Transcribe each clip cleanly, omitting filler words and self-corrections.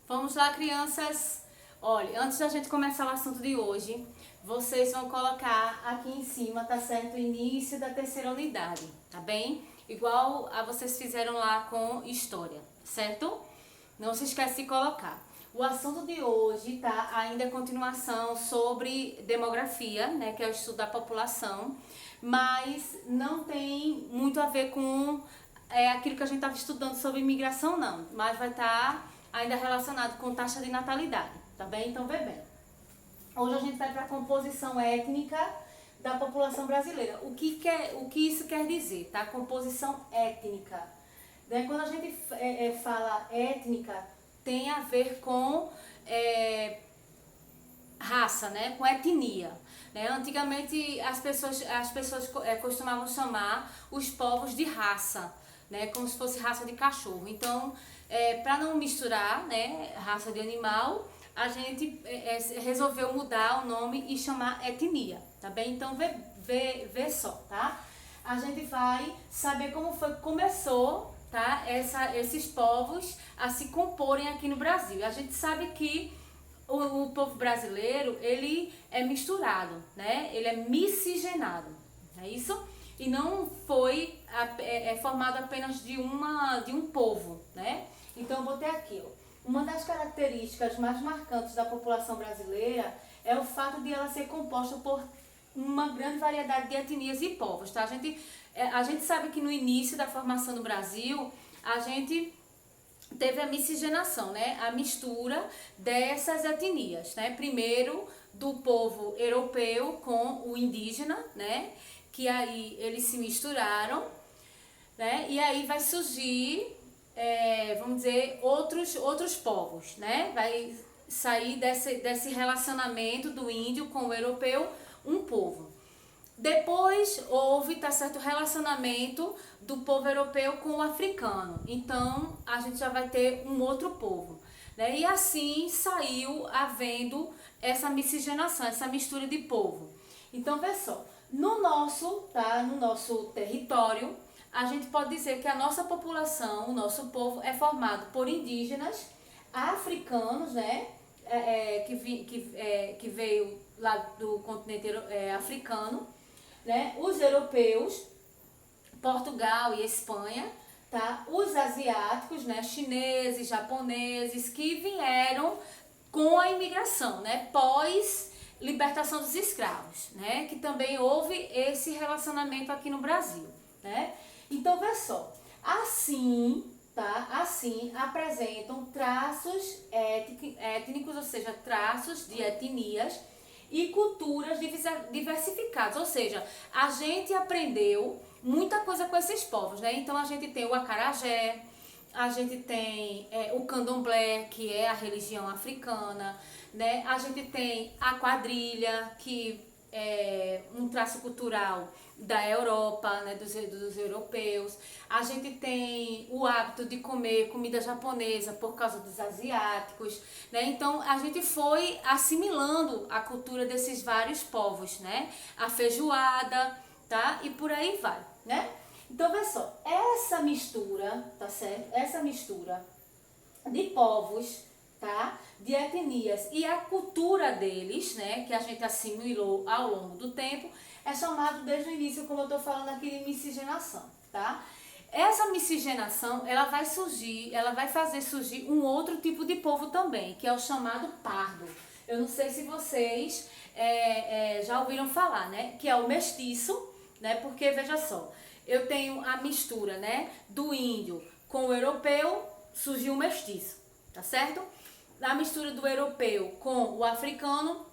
Vamos lá, crianças. Olha, antes da gente começar o assunto de hoje, vocês vão colocar aqui em cima, tá certo? O início da terceira unidade, tá bem? Igual a vocês fizeram lá com história, certo? Não se esquece de colocar. O assunto de hoje, tá? Ainda é continuação sobre demografia, né? Que é o estudo da população, mas não tem muito a ver com aquilo que a gente estava estudando sobre imigração, não. Mas vai estar ainda relacionado com taxa de natalidade, tá bem? Então, vê bem. Hoje a gente vai para a composição étnica da população brasileira. O que isso quer dizer, tá? Composição étnica. Né? Quando a gente fala étnica, tem a ver com raça, né? Com etnia. Né? Antigamente as pessoas costumavam chamar os povos de raça, né? Como se fosse raça de cachorro. Então, para não misturar, né, raça de animal, a gente resolveu mudar o nome e chamar etnia, tá bem? Então, vê só, tá? A gente vai saber como foi que começou, tá? Esses povos a se comporem aqui no Brasil. E a gente sabe que o povo brasileiro, ele é misturado, né? Ele é miscigenado, não é isso? E não foi formado apenas de um povo, né? Então eu botei aqui, ó. Uma das características mais marcantes da população brasileira é o fato de ela ser composta por uma grande variedade de etnias e povos, tá? A gente sabe que no início da formação do Brasil, a gente teve a miscigenação, né? A mistura dessas etnias, né? Primeiro do povo europeu com o indígena, né? Que aí eles se misturaram, né? E aí vai surgir, vamos dizer, outros povos, né? Vai sair desse relacionamento do índio com o europeu, um povo. Depois houve, tá certo, relacionamento do povo europeu com o africano. Então, a gente já vai ter um outro povo, né? E assim saiu havendo essa miscigenação, essa mistura de povo. Então, vê só, no nosso território, a gente pode dizer que a nossa população, o nosso povo é formado por indígenas, africanos, né? Que veio lá do continente africano, né? Os europeus, Portugal e Espanha, tá? Os asiáticos, né? Chineses, japoneses, que vieram com a imigração, né? Pós libertação dos escravos, né? Que também houve esse relacionamento aqui no Brasil, né? Então, vê só, assim, tá? Assim apresentam traços étnicos, ou seja, traços de etnias e culturas diversificadas, ou seja, a gente aprendeu muita coisa com esses povos, né? Então a gente tem o acarajé, a gente tem o candomblé, que é a religião africana, né? A gente tem a quadrilha, que é um traço cultural da Europa, né? dos europeus. A gente tem o hábito de comer comida japonesa por causa dos asiáticos, né? Então a gente foi assimilando a cultura desses vários povos, né? A feijoada, tá? E por aí vai, né? Então, vê só, essa mistura, tá certo? Essa mistura de povos, tá? De etnias e a cultura deles, né? Que a gente assimilou ao longo do tempo, é chamado desde o início, como eu tô falando aqui, de miscigenação, tá? Essa miscigenação, ela vai fazer surgir um outro tipo de povo também, que é o chamado pardo. Eu não sei se vocês já ouviram falar, né? Que é o mestiço, né? Porque, veja só, eu tenho a mistura, né, do índio com o europeu, surgiu o mestiço, tá certo? A mistura do europeu com o africano,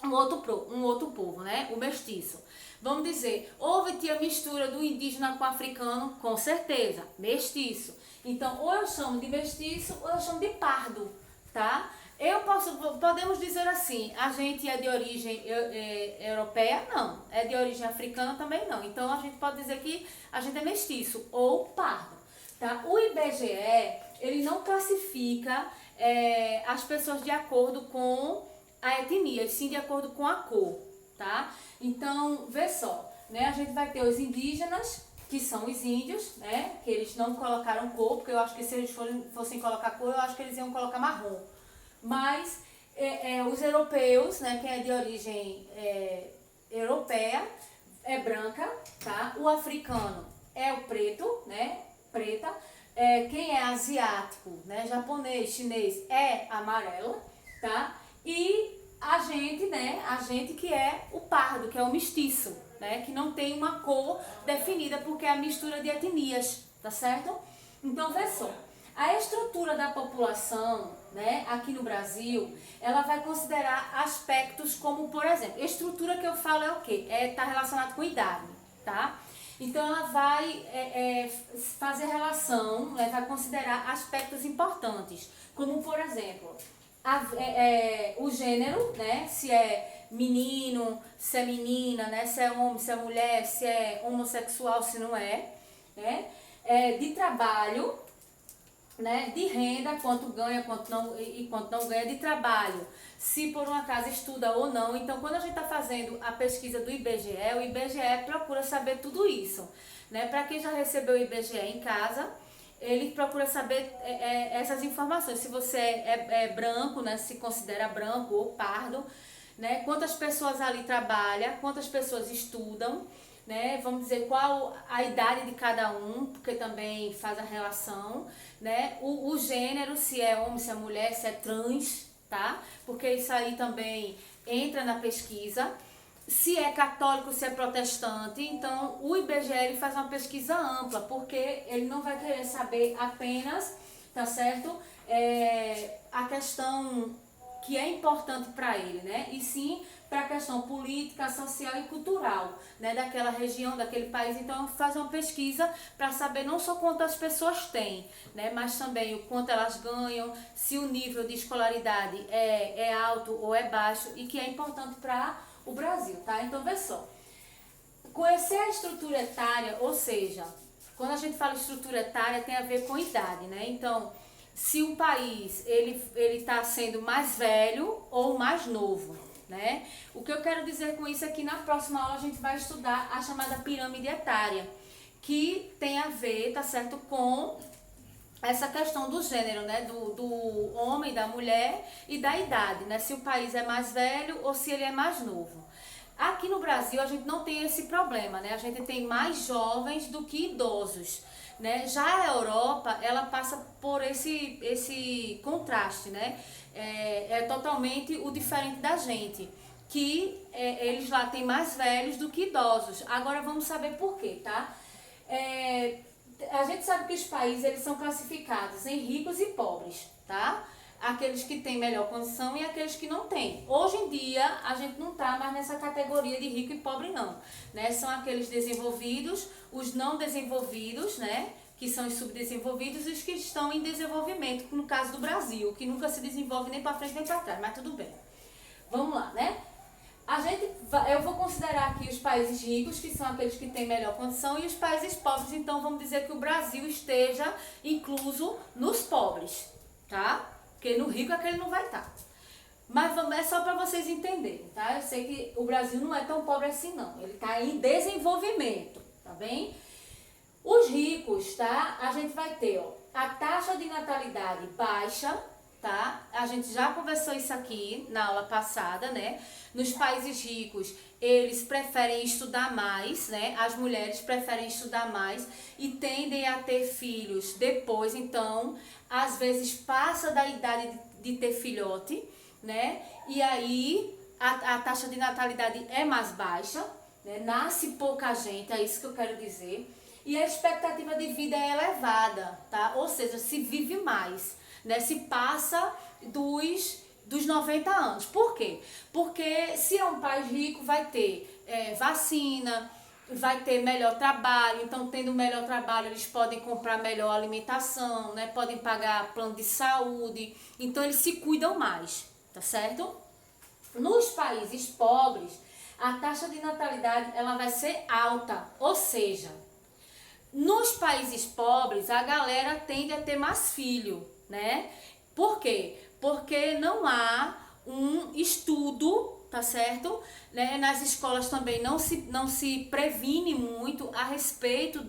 um outro povo, né, o mestiço. Vamos dizer, houve a mistura do indígena com o africano, com certeza, mestiço. Então, ou eu chamo de mestiço ou eu chamo de pardo, tá? Podemos dizer assim, a gente é de origem europeia? Não. É de origem africana? Também não. Então, a gente pode dizer que a gente é mestiço ou pardo, tá? O IBGE, ele não classifica as pessoas de acordo com a etnia, sim de acordo com a cor, tá? Então, vê só, né? A gente vai ter os indígenas, que são os índios, né? Que eles não colocaram cor, porque eu acho que se eles fossem colocar cor, eu acho que eles iam colocar marrom. Mas os europeus, né? Quem é de origem europeia, é branca, tá? O africano é o preto, né? Preta. Quem é asiático, né? Japonês, chinês, é amarela, tá? E a gente, né? A gente que é o pardo, que é o mestiço, né? Que não tem uma cor definida porque é a mistura de etnias, tá certo? Então, vê só. A estrutura da população, né, aqui no Brasil, ela vai considerar aspectos como, por exemplo, estrutura que eu falo é o quê? Tá relacionado com idade, tá? Então ela vai fazer relação, né, vai considerar aspectos importantes, como por exemplo, o gênero, né, se é menino, se é menina, né, se é homem, se é mulher, se é homossexual, se não é, né, de trabalho, né, de renda, quanto ganha, quanto não ganha, de trabalho, se por um acaso estuda ou não. Então, quando a gente está fazendo a pesquisa do IBGE, o IBGE procura saber tudo isso, né? Para quem já recebeu o IBGE em casa, ele procura saber essas informações. Se você é branco, né, se considera branco ou pardo, né? Quantas pessoas ali trabalham, quantas pessoas estudam, né? Vamos dizer qual a idade de cada um, porque também faz a relação, né? O gênero, se é homem, se é mulher, se é trans, tá? Porque isso aí também entra na pesquisa. Se é católico, se é protestante, então o IBGE ele faz uma pesquisa ampla, porque ele não vai querer saber apenas, tá certo? A questão que é importante para ele, né? E sim para a questão política, social e cultural, né? Daquela região, daquele país. Então, faz uma pesquisa para saber não só quantas pessoas têm, né? Mas também o quanto elas ganham, se o nível de escolaridade é alto ou é baixo e que é importante para o Brasil, tá? Então, vê só. Conhecer a estrutura etária, ou seja, quando a gente fala estrutura etária, tem a ver com idade, né? Então, se o país ele está sendo mais velho ou mais novo, né? O que eu quero dizer com isso é que na próxima aula a gente vai estudar a chamada pirâmide etária, que tem a ver, tá certo, com essa questão do gênero, né? Do homem, da mulher e da idade, né? Se o país é mais velho ou se ele é mais novo. Aqui no Brasil a gente não tem esse problema, né? A gente tem mais jovens do que idosos, né? Já a Europa, ela passa por esse contraste, né? É totalmente o diferente da gente, que eles lá têm mais velhos do que idosos. Agora vamos saber por quê, tá? A gente sabe que os países eles são classificados em ricos e pobres, tá? Aqueles que têm melhor condição e aqueles que não têm. Hoje em dia, a gente não está mais nessa categoria de rico e pobre, não, né? São aqueles desenvolvidos, os não desenvolvidos, né? Que são os subdesenvolvidos e os que estão em desenvolvimento, no caso do Brasil, que nunca se desenvolve nem para frente nem para trás, mas tudo bem. Vamos lá, né? Eu vou considerar aqui os países ricos, que são aqueles que têm melhor condição, e os países pobres, então vamos dizer que o Brasil esteja incluso nos pobres, tá? Porque no rico é que ele não vai estar. Mas é só para vocês entenderem, tá? Eu sei que o Brasil não é tão pobre assim, não. Ele está em desenvolvimento, tá bem? Os ricos, tá? A gente vai ter, ó, a taxa de natalidade baixa, tá? A gente já conversou isso aqui na aula passada, né? Nos países ricos, eles preferem estudar mais, né? As mulheres preferem estudar mais e tendem a ter filhos depois, então, às vezes passa da idade de ter filhote, né? E aí a taxa de natalidade é mais baixa, né? Nasce pouca gente, é isso que eu quero dizer. E a expectativa de vida é elevada, tá? Ou seja, se vive mais, né? Se passa dos 90 anos. Por quê? Porque se é um país rico, vai ter vacina, vai ter melhor trabalho. Então, tendo melhor trabalho, eles podem comprar melhor alimentação, né? Podem pagar plano de saúde. Então, eles se cuidam mais, tá certo? Nos países pobres, a taxa de natalidade ela vai ser alta, ou seja, nos países pobres, a galera tende a ter mais filho, né? Por quê? Porque não há um estudo, tá certo? Né? Nas escolas também não se previne muito a respeito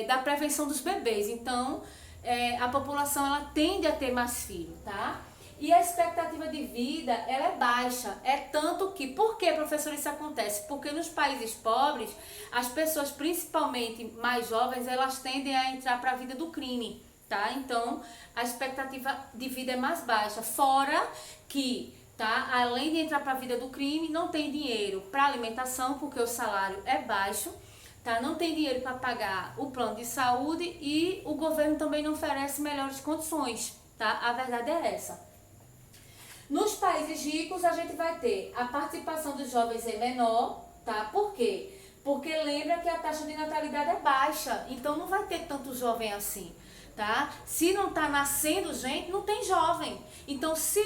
da prevenção dos bebês. Então, a população ela tende a ter mais filhos, tá? E a expectativa de vida, ela é baixa. É tanto que, por que, professor, isso acontece? Porque nos países pobres, as pessoas, principalmente mais jovens, elas tendem a entrar para a vida do crime, tá? Então, a expectativa de vida é mais baixa. Fora que, tá, além de entrar para a vida do crime, não tem dinheiro para alimentação, porque o salário é baixo, tá? Não tem dinheiro para pagar o plano de saúde e o governo também não oferece melhores condições, tá? A verdade é essa. Nos países ricos, a gente vai ter a participação dos jovens é menor, tá? Por quê? Porque lembra que a taxa de natalidade é baixa, então não vai ter tanto jovem assim, tá? Se não tá nascendo gente, não tem jovem. Então, se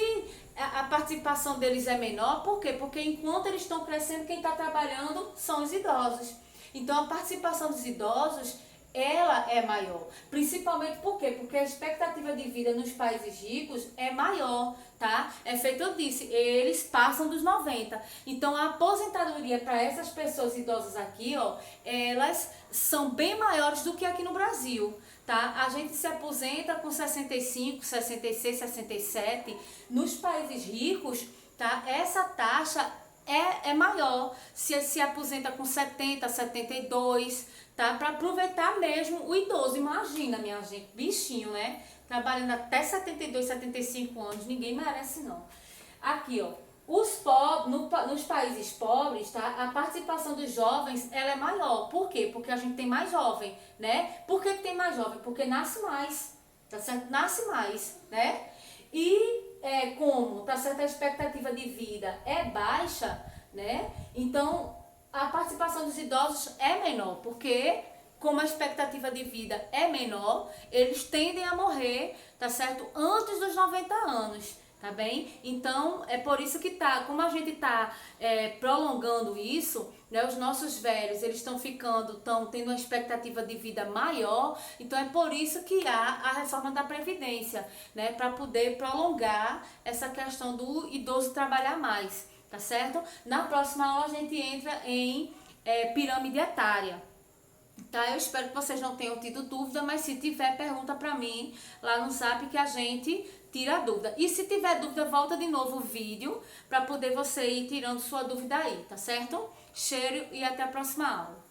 a participação deles é menor, por quê? Porque enquanto eles estão crescendo, quem está trabalhando são os idosos. Então, a participação dos idosos ela é maior. Principalmente por quê? Porque a expectativa de vida nos países ricos é maior, tá? É feito, eu disse, eles passam dos 90. Então, a aposentadoria para essas pessoas idosas aqui, ó, elas são bem maiores do que aqui no Brasil, tá? A gente se aposenta com 65, 66, 67. Nos países ricos, tá? Essa taxa é maior. Se aposenta com 70, 72, tá? Para aproveitar mesmo o idoso. Imagina, minha gente, bichinho, né? Trabalhando até 72, 75 anos, ninguém merece não. Aqui, ó, nos países pobres, tá? A participação dos jovens, ela é maior. Por quê? Porque a gente tem mais jovem, né? Por que tem mais jovem? Porque nasce mais, tá certo? Nasce mais, né? E como, tá certo, a expectativa de vida é baixa, né? Então, a participação dos idosos é menor, porque como a expectativa de vida é menor, eles tendem a morrer, tá certo? Antes dos 90 anos, tá bem? Então, é por isso que como a gente tá prolongando isso, né? Os nossos velhos, eles estão tendo uma expectativa de vida maior, então é por isso que há a reforma da Previdência, né? Para poder prolongar essa questão do idoso trabalhar mais, tá certo? Na próxima aula a gente entra em pirâmide etária. Tá, eu espero que vocês não tenham tido dúvida, mas se tiver, pergunta pra mim lá no Zap que a gente tira a dúvida. E se tiver dúvida, volta de novo o vídeo pra poder você ir tirando sua dúvida aí, tá certo? Cheiro e até a próxima aula.